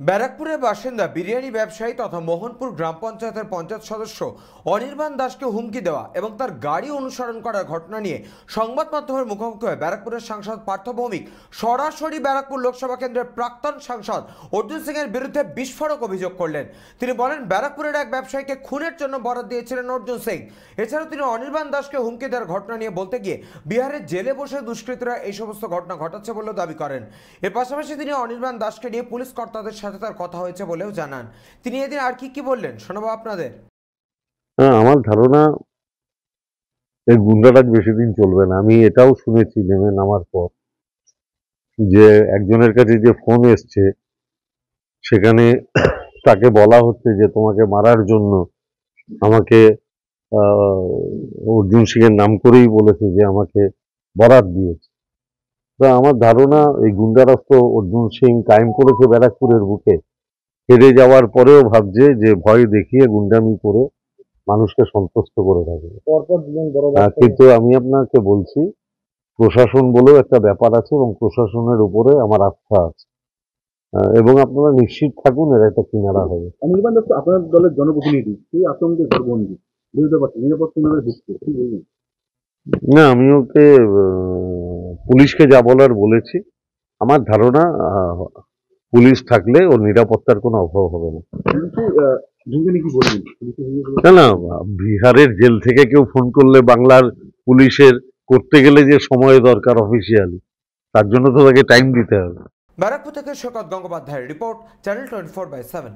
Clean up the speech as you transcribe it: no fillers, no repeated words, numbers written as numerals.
ব্যারাকপুরের বাসিন্দা বিরিয়ানি ব্যবসায়ী তথা মোহনপুর গ্রাম পঞ্চায়েতের পঞ্চায়েত সদস্য অনির্বাণ দাসকে হুমকি দেওয়া এবং তার গাড়ি অনুসরণ করার ঘটনা নিয়ে সংবাদ মাধ্যমের মুখোমুখি হয়ে ব্যারাকপুরের সাংসদ পার্থ ভৌমিক সরাসরি ব্যারাকপুর লোকসভা কেন্দ্রের প্রাক্তন সাংসদ অর্জুন সিং এর বিরুদ্ধে বিস্ফোরক অভিযোগ করলেন। তিনি বলেন, ব্যারাকপুরের এক ব্যবসায়ীকে খুনের জন্য বরাত দিয়েছিলেন অর্জুন সিং। এছাড়াও তিনি অনির্বাণ দাসকে হুমকি দেওয়ার ঘটনা নিয়ে বলতে গিয়ে বিহারের জেলে বসে দুষ্কৃতীরা এই সমস্ত ঘটনা ঘটাচ্ছে বলেও দাবি করেন। এর পাশাপাশি তিনি অনির্বাণ দাসকে নিয়ে পুলিশ কর্তাদের সাথে তার কথা হয়েছে বলেও জানান। তিনি এদিন আর কি বললেন শোনাবো আপনাদের। আমার ধারণা এই গুন্ডারাজ বেশি দিন চলবে না। আমি এটাও শুনেছি নেমে নামার পর যে একজনের কাছে যে ফোন এসছে সেখানে তাকে বলা হচ্ছে যে তোমাকে মারার জন্য আমাকে অর্জুন সিং এর নাম করেই বলেছে, যে আমাকে বরাত দিয়েছে। তো আমার ধারণা এই গুন্ডারাজ তো অর্জুন সিং কায়েম করেছে ব্যারাকপুরের বুকে, হেরে যাওয়ার পরেও ভাবছে যে ভয় দেখিয়ে গুন্ডামি করে মানুষকে সন্তুষ্ট করে থাকবে। কিন্তু আমি আপনাকে বলছি, প্রশাসন বলেও একটা ব্যাপার আছে এবং প্রশাসনের উপরে আমার আস্থা আছে, এবং আপনারা নিশ্চিত থাকুন এর একটা কিনারা হবে। অনির্বাণ দত্ত আপনার দলের জনপ্রতিনিধি, সেই আতঙ্কে ঘরবন্দি বুঝতে পারছি, নিরাপত্তা দিচ্ছে কি বলবেন? না, আমি ওকে পুলিশকে যা বলার বলেছি। আমার ধারণা পুলিশ থাকলে ওর নিরাপত্তার কোনো অভাব হবে না। না না, বিহারের জেল থেকে কেউ ফোন করলে বাংলার পুলিশের করতে গেলে যে সময় দরকার অফিসিয়ালি, তার জন্য তো তাকে টাইম দিতে হবে। ব্যারাকপুর থেকে শওকত গঙ্গোপাধ্যায়ের রিপোর্ট, চ্যানেল 24/7।